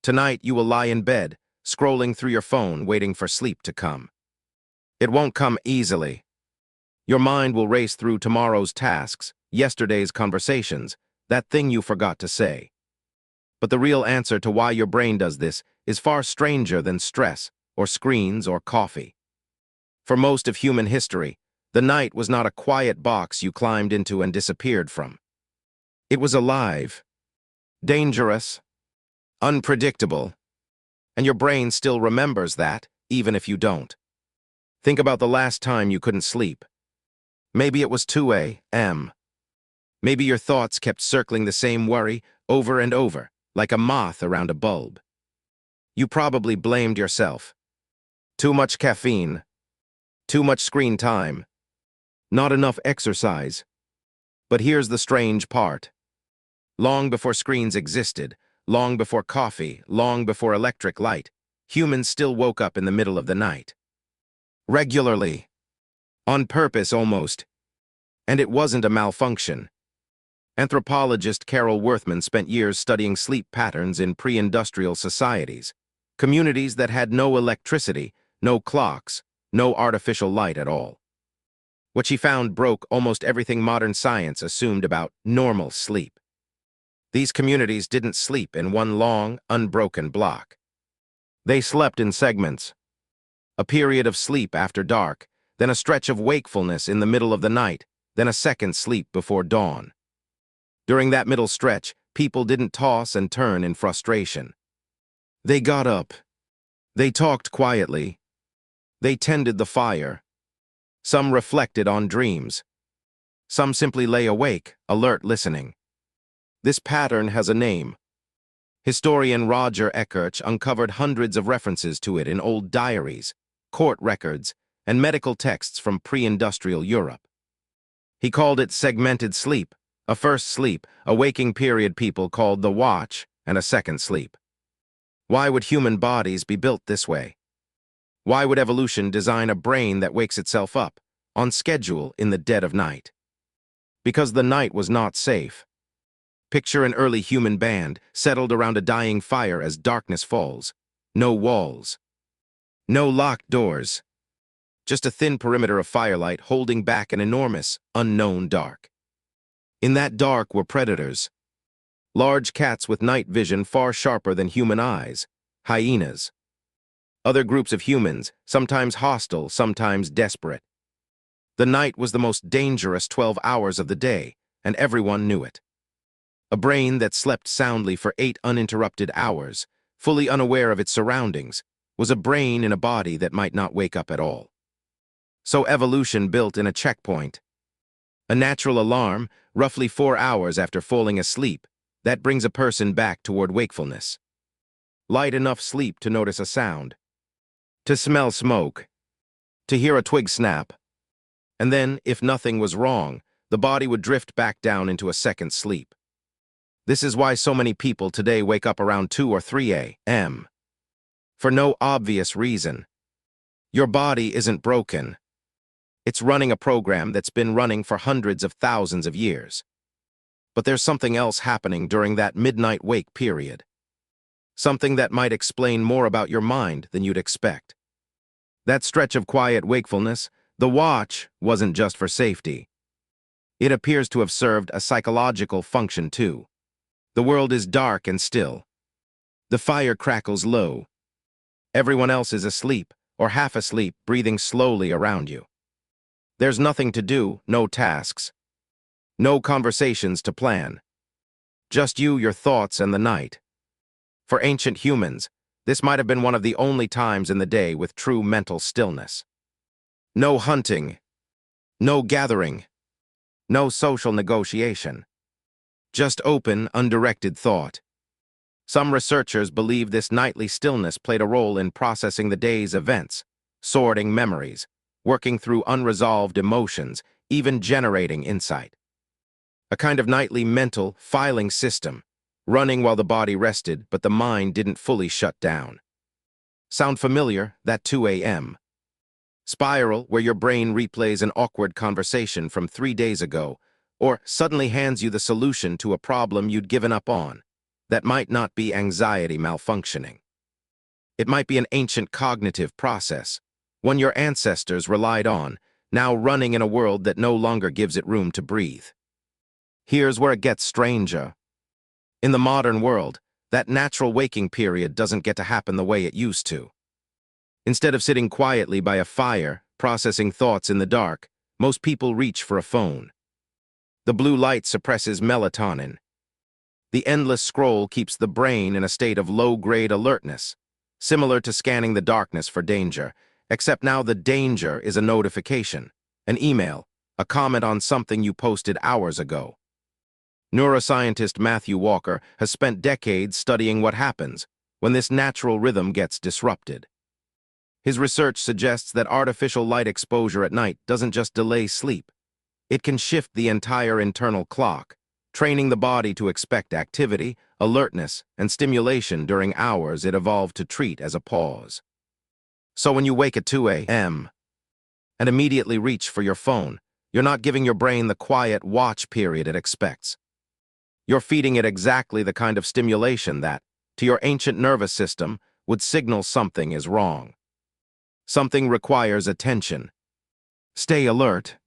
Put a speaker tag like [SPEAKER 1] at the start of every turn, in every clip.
[SPEAKER 1] Tonight you will lie in bed, scrolling through your phone, waiting for sleep to come. It won't come easily. Your mind will race through tomorrow's tasks, yesterday's conversations, that thing you forgot to say. But the real answer to why your brain does this is far stranger than stress, or screens, or coffee. For most of human history, the night was not a quiet box you climbed into and disappeared from. It was alive, dangerous, unpredictable, and your brain still remembers that, even if you don't. Think about the last time you couldn't sleep. Maybe it was 2 a.m. Maybe your thoughts kept circling the same worry over and over, like a moth around a bulb. You probably blamed yourself. Too much caffeine, too much screen time, not enough exercise. But here's the strange part. Long before screens existed, long before coffee, long before electric light, humans still woke up in the middle of the night. Regularly. On purpose almost. And it wasn't a malfunction. Anthropologist Carol Worthman spent years studying sleep patterns in pre-industrial societies, communities that had no electricity, no clocks, no artificial light at all. What she found broke almost everything modern science assumed about normal sleep. These communities didn't sleep in one long, unbroken block. They slept in segments. A period of sleep after dark, then a stretch of wakefulness in the middle of the night, then a second sleep before dawn. During that middle stretch, people didn't toss and turn in frustration. They got up. They talked quietly. They tended the fire. Some reflected on dreams. Some simply lay awake, alert listening. This pattern has a name. Historian Roger Eckertz uncovered hundreds of references to it in old diaries, court records, and medical texts from pre-industrial Europe. He called it segmented sleep, a first sleep, a waking period people called the watch, and a second sleep. Why would human bodies be built this way? Why would evolution design a brain that wakes itself up, on schedule in the dead of night? Because the night was not safe. Picture an early human band settled around a dying fire as darkness falls. No walls. No locked doors. Just a thin perimeter of firelight holding back an enormous, unknown dark. In that dark were predators. Large cats with night vision far sharper than human eyes. Hyenas. Other groups of humans, sometimes hostile, sometimes desperate. The night was the most dangerous 12 hours of the day, and everyone knew it. A brain that slept soundly for 8 uninterrupted hours, fully unaware of its surroundings, was a brain in a body that might not wake up at all. So evolution built in a checkpoint. A natural alarm, roughly 4 hours after falling asleep, that brings a person back toward wakefulness. Light enough sleep to notice a sound, to smell smoke, to hear a twig snap. And then, if nothing was wrong, the body would drift back down into a second sleep. This is why so many people today wake up around 2 or 3 a.m. For no obvious reason. Your body isn't broken. It's running a program that's been running for hundreds of thousands of years. But there's something else happening during that midnight wake period. Something that might explain more about your mind than you'd expect. That stretch of quiet wakefulness, the watch, wasn't just for safety. It appears to have served a psychological function too. The world is dark and still. The fire crackles low. Everyone else is asleep, or half asleep, breathing slowly around you. There's nothing to do, no tasks. No conversations to plan. Just you, your thoughts, and the night. For ancient humans, this might have been one of the only times in the day with true mental stillness. No hunting. No gathering. No social negotiation. Just open, undirected thought. Some researchers believe this nightly stillness played a role in processing the day's events, sorting memories, working through unresolved emotions, even generating insight. A kind of nightly mental filing system, running while the body rested but the mind didn't fully shut down. Sound familiar, that 2 a.m. spiral where your brain replays an awkward conversation from 3 days ago, or suddenly hands you the solution to a problem you'd given up on. That might not be anxiety malfunctioning. It might be an ancient cognitive process, one your ancestors relied on, now running in a world that no longer gives it room to breathe. Here's where it gets stranger. In the modern world, that natural waking period doesn't get to happen the way it used to. Instead of sitting quietly by a fire, processing thoughts in the dark, most people reach for a phone. The blue light suppresses melatonin. The endless scroll keeps the brain in a state of low-grade alertness, similar to scanning the darkness for danger, except now the danger is a notification, an email, a comment on something you posted hours ago. Neuroscientist Matthew Walker has spent decades studying what happens when this natural rhythm gets disrupted. His research suggests that artificial light exposure at night doesn't just delay sleep. It can shift the entire internal clock, training the body to expect activity, alertness, and stimulation during hours it evolved to treat as a pause. So when you wake at 2 a.m. and immediately reach for your phone, you're not giving your brain the quiet watch period it expects. You're feeding it exactly the kind of stimulation that, to your ancient nervous system, would signal something is wrong. Something requires attention. Stay alert.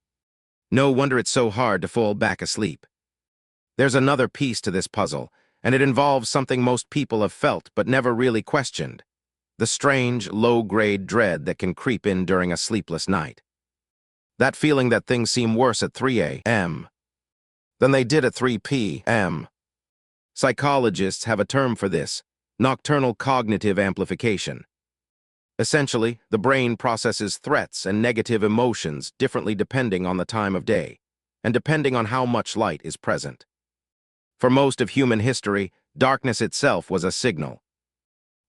[SPEAKER 1] No wonder it's so hard to fall back asleep. There's another piece to this puzzle, and it involves something most people have felt but never really questioned: the strange, low-grade dread that can creep in during a sleepless night. That feeling that things seem worse at 3 a.m. than they did at 3 p.m. Psychologists have a term for this: nocturnal cognitive amplification. Essentially, the brain processes threats and negative emotions differently depending on the time of day, and depending on how much light is present. For most of human history, darkness itself was a signal.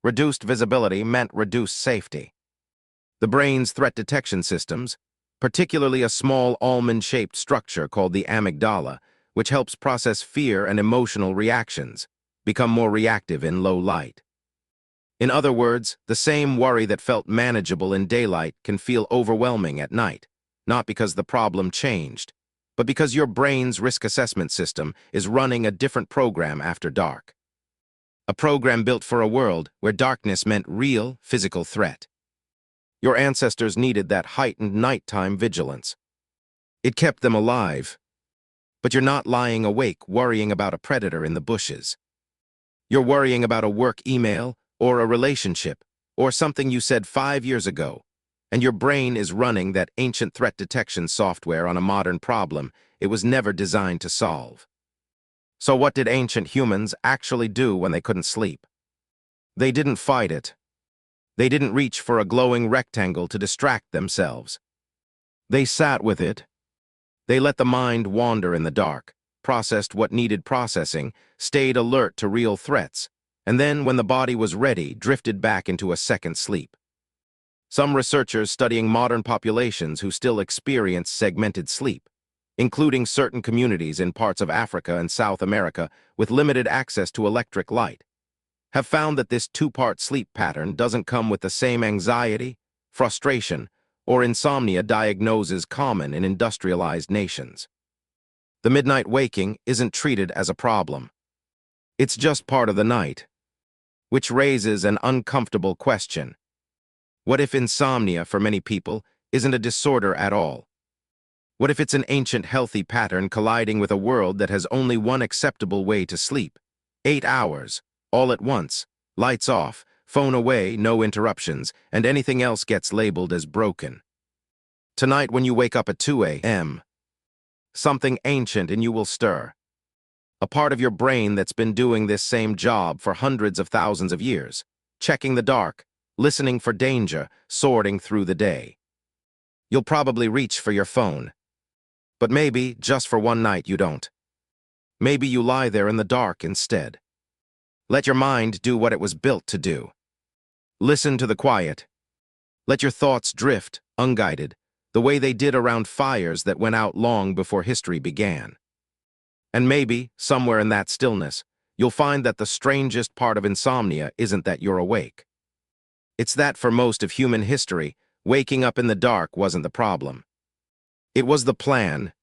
[SPEAKER 1] Reduced visibility meant reduced safety. The brain's threat detection systems, particularly a small almond-shaped structure called the amygdala, which helps process fear and emotional reactions, become more reactive in low light. In other words, the same worry that felt manageable in daylight can feel overwhelming at night, not because the problem changed, but because your brain's risk assessment system is running a different program after dark. A program built for a world where darkness meant real, physical threat. Your ancestors needed that heightened nighttime vigilance. It kept them alive. But you're not lying awake worrying about a predator in the bushes. You're worrying about a work email, or a relationship, or something you said 5 years ago, and your brain is running that ancient threat detection software on a modern problem it was never designed to solve. So what did ancient humans actually do when they couldn't sleep? They didn't fight it. They didn't reach for a glowing rectangle to distract themselves. They sat with it. They let the mind wander in the dark, processed what needed processing, stayed alert to real threats, and then, when the body was ready, drifted back into a second sleep. Some researchers studying modern populations who still experience segmented sleep, including certain communities in parts of Africa and South America with limited access to electric light, have found that this two-part sleep pattern doesn't come with the same anxiety, frustration, or insomnia diagnoses common in industrialized nations. The midnight waking isn't treated as a problem. It's just part of the night, which raises an uncomfortable question. What if insomnia, for many people, isn't a disorder at all? What if it's an ancient healthy pattern colliding with a world that has only one acceptable way to sleep? 8 hours, all at once, lights off, phone away, no interruptions, and anything else gets labeled as broken. Tonight when you wake up at 2 a.m., something ancient in you will stir. A part of your brain that's been doing this same job for hundreds of thousands of years, checking the dark, listening for danger, sorting through the day. You'll probably reach for your phone. But maybe, just for one night, you don't. Maybe you lie there in the dark instead. Let your mind do what it was built to do. Listen to the quiet. Let your thoughts drift, unguided, the way they did around fires that went out long before history began. And maybe, somewhere in that stillness, you'll find that the strangest part of insomnia isn't that you're awake. It's that for most of human history, waking up in the dark wasn't the problem. It was the plan,